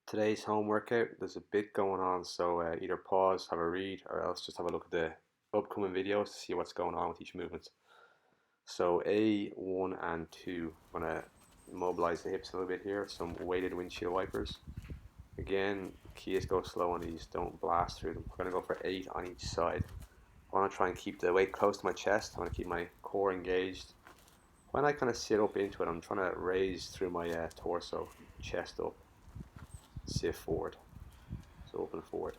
Today's home workout, there's a bit going on, so either pause, have a read, or else just have a look at the upcoming videos to see what's going on with each movement. So A1 and 2, I'm going to mobilize the hips a little bit here, some weighted windshield wipers. Again, key is go slow on these, don't blast through them. We're going to go for 8 on each side. I want to try and keep the weight close to my chest, I want to keep my core engaged. When I kind of sit up into it, I'm trying to raise through my torso, chest up, sit forward. So open forward.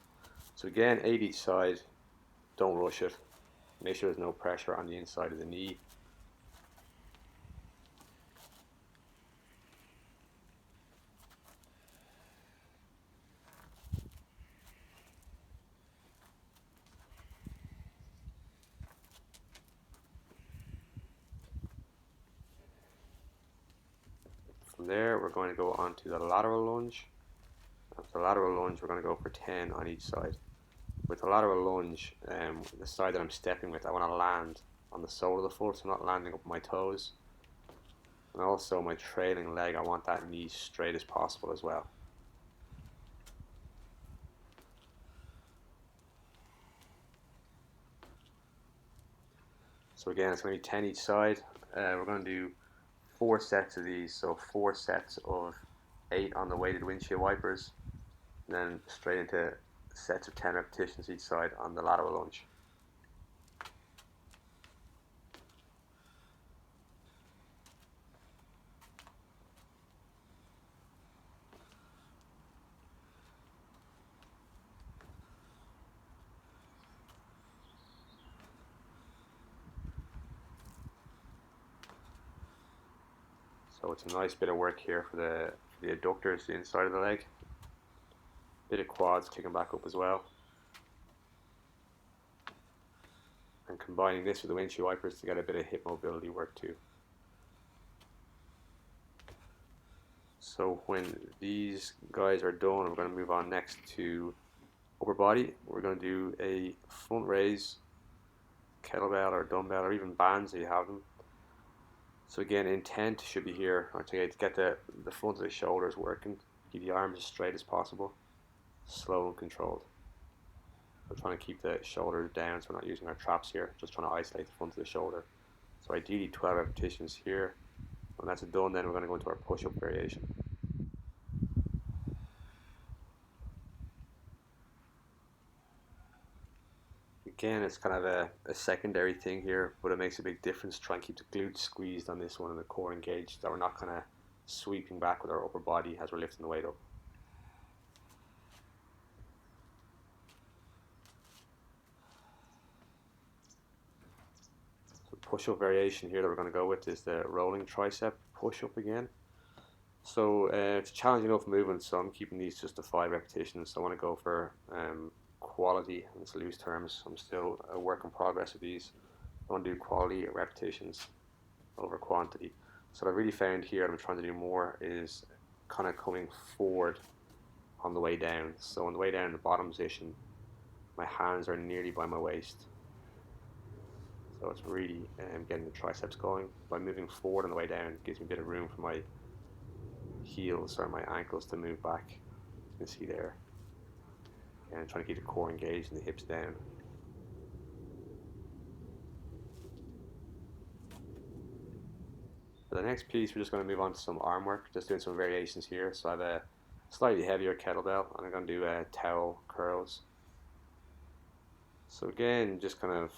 So again, 8 each side, don't rush it. Make sure there's no pressure on the inside of the knee. From there, we're going to go on to the lateral lunge. After the lateral lunge, we're going to go for 10 on each side. With the lateral lunge, the side that I'm stepping with, I want to land on the sole of the foot, so I'm not landing up my toes. And also my trailing leg, I want that knee straight as possible as well. So again, it's going to be 10 each side. We're going to do 4 sets of these, so 4 sets of 8 on the weighted windshield wipers, and then straight into sets of 10 repetitions each side on the lateral lunge. So it's a nice bit of work here for the adductors, the inside of the leg. Bit of quads kicking back up as well. And combining this with the windshield wipers to get a bit of hip mobility work too. So when these guys are done, we're going to move on next to upper body. We're going to do a front raise, kettlebell or dumbbell or even bands if you have them. So again, intent should be here to get the front of the shoulders working, keep the arms as straight as possible, slow and controlled. We're trying to keep the shoulders down so we're not using our traps here, just trying to isolate the front of the shoulder. So ideally 12 repetitions here. When that's done, then we're going to go into our push-up variation. Again, it's kind of a secondary thing here, but it makes a big difference. Try and keep the glutes squeezed on this one and the core engaged, that we're not kind of sweeping back with our upper body as we're lifting the weight up. So push-up variation here that we're going to go with is the rolling tricep push-up again. So it's a challenging enough movement, so I'm keeping these just to 5 repetitions. So I want to go for quality, in its loose terms. I'm still a work in progress with these. I want to do quality repetitions over quantity. So what I really found here, I'm trying to do more, is kind of coming forward on the way down. So on the way down, the bottom position, my hands are nearly by my waist. So it's really getting the triceps going. By moving forward on the way down, it gives me a bit of room for my heels or my ankles to move back. You can see there. And trying to keep the core engaged and the hips down. For the next piece, we're just going to move on to some arm work, just doing some variations here. So I have a slightly heavier kettlebell, and I'm going to do towel curls. So again, just kind of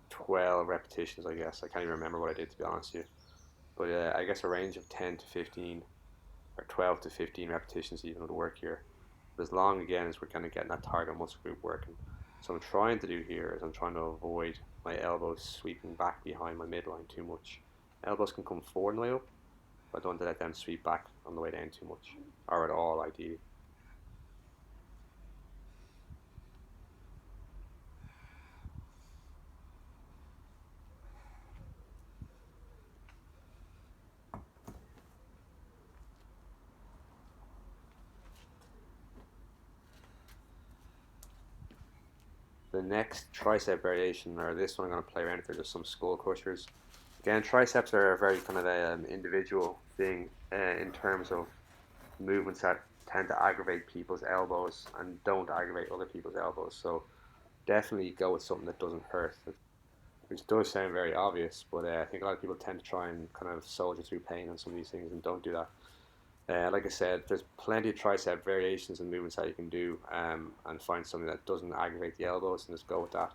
12 repetitions, I guess. I can't even remember what I did, to be honest with you. But I guess a range of 10 to 15, or 12 to 15 repetitions even would work here. But as long, again, as we're kind of getting that target muscle group working. So what I'm trying to do here is I'm trying to avoid my elbows sweeping back behind my midline too much. Elbows can come forward on the way up, but I don't want to let them sweep back on the way down too much, or at all, ideally. The next tricep variation, or this one I'm going to play around with, are just some skull crushers. Again, triceps are a very kind of individual thing in terms of movements that tend to aggravate people's elbows and don't aggravate other people's elbows. So definitely go with something that doesn't hurt, which does sound very obvious, but I think a lot of people tend to try and kind of soldier through pain on some of these things and don't do that. Like I said, there's plenty of tricep variations and movements that you can do, and find something that doesn't aggravate the elbows and just go with that.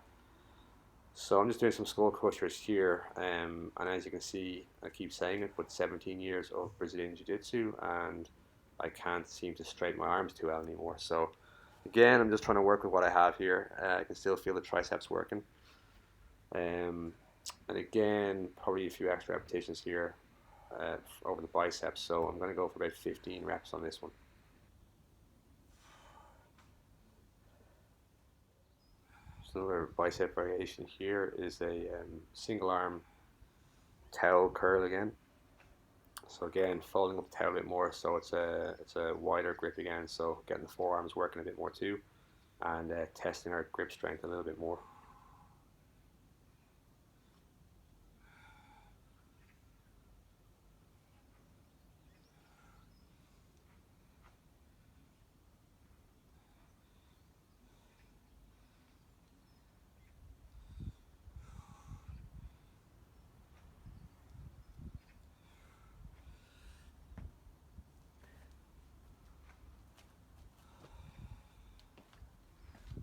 So I'm just doing some skull crushers here, and as you can see, I keep saying it, but 17 years of Brazilian Jiu-Jitsu, and I can't seem to straighten my arms too well anymore. So again, I'm just trying to work with what I have here. I can still feel the triceps working. Um, and again, probably a few extra repetitions here over the biceps. So I'm going to go for about 15 reps on this one. So another bicep variation here is a single arm towel curl again. So again, folding up the towel a bit more, so it's a wider grip again. So getting the forearms working a bit more too, and testing our grip strength a little bit more.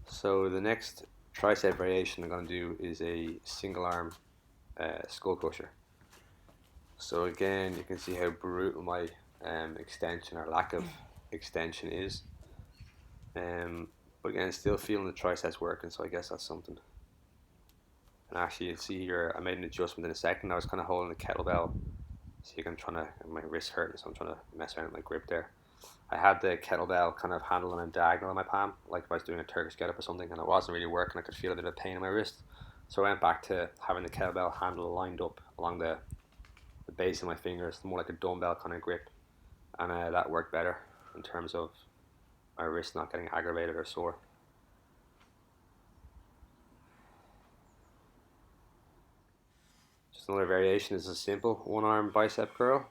So the next tricep variation I'm going to do is a single arm skull crusher. So again, you can see how brutal my extension or lack of extension is. But again, still feeling the triceps working, so I guess that's something. And actually, you'll see here, I made an adjustment in a second. I was kind of holding the kettlebell. See, I'm trying to, my wrist hurting, so I'm trying to mess around with my grip there. I had the kettlebell kind of handle on a diagonal on my palm, like if I was doing a Turkish get up or something, and it wasn't really working. I could feel a bit of pain in my wrist. So I went back to having the kettlebell handle lined up along the base of my fingers, more like a dumbbell kind of grip. And that worked better in terms of my wrist not getting aggravated or sore. Just another variation is a simple one arm bicep curl.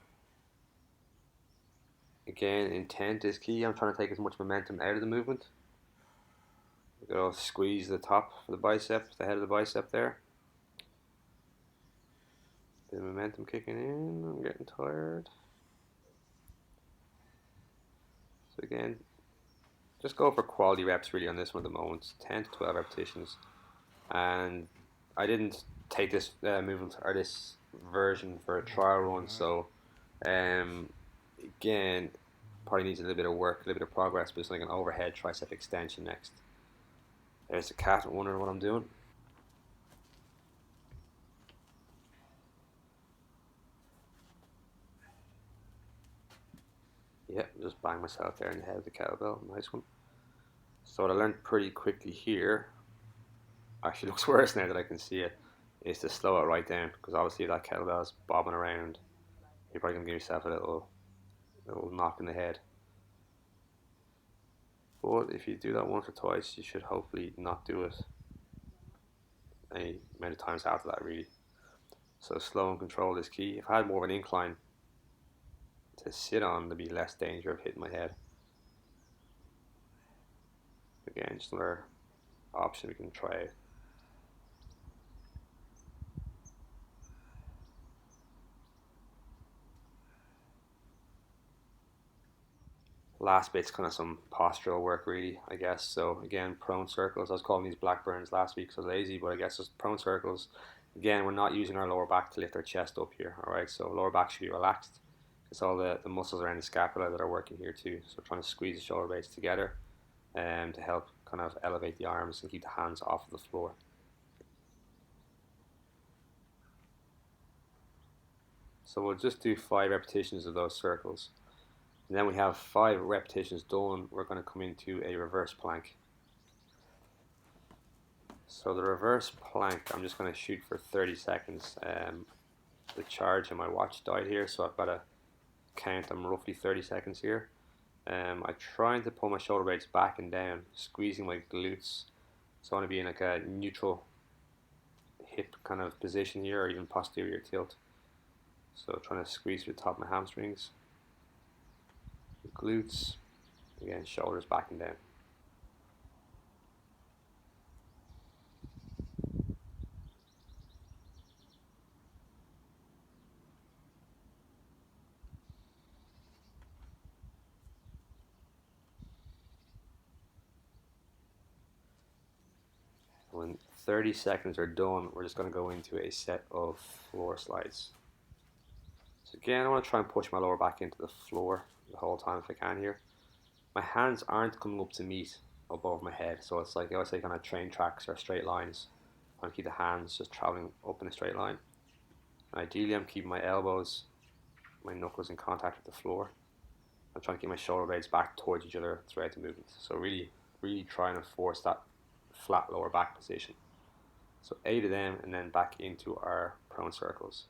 Again, intent is key. I'm trying to take as much momentum out of the movement. Go squeeze the top of the bicep, the head of the bicep there. The momentum kicking in. I'm getting tired. So again, just go for quality reps really on this one at the moment. 10 to 12 repetitions. And I didn't take this movement or this version for a trial run, so again, probably needs a little bit of work, a little bit of progress, but it's like an overhead tricep extension next. There's the cat wondering what I'm doing. Yeah, just bang myself there in the head of the kettlebell. Nice one. So what I learned pretty quickly here, actually looks worse now that I can see it, is to slow it right down, because obviously that kettlebell is bobbing around. You're probably gonna give yourself a little knock in the head. But if you do that once or twice, you should hopefully not do it any amount of times after that, really. So slow and controlled is key. If I had more of an incline to sit on, there'd be less danger of hitting my head. Again, just another option we can try. Last bit's kind of some postural work, really, I guess. So again, prone circles. I was calling these Blackburns last week, so lazy, but I guess just prone circles. Again, we're not using our lower back to lift our chest up here. All right, so lower back should be relaxed. It's all the muscles around the scapula that are working here too. So trying to squeeze the shoulder blades together, to help kind of elevate the arms and keep the hands off of the floor. So we'll just do 5 repetitions of those circles. And then we have 5 repetitions done, we're going to come into a reverse plank. So the reverse plank, I'm just going to shoot for 30 seconds. The charge on my watch died here, so I've got to count. I'm roughly 30 seconds here. I'm trying to pull my shoulder blades back and down, squeezing my glutes. So I want to be in like a neutral hip kind of position here, or even posterior tilt. So trying to squeeze through the top of my hamstrings. glutes, again, shoulders back and down. When 30 seconds are done, we're just going to go into a set of floor slides. So again, I want to try and push my lower back into the floor the whole time if I can here. My hands aren't coming up to meet above my head, so it's like I always say kind of train tracks or straight lines. I want to keep the hands just traveling up in a straight line. And ideally, I'm keeping my elbows, my knuckles in contact with the floor. I'm trying to keep my shoulder blades back towards each other throughout the movement. So really, really trying to force that flat lower back position. So 8 of them, and then back into our prone circles.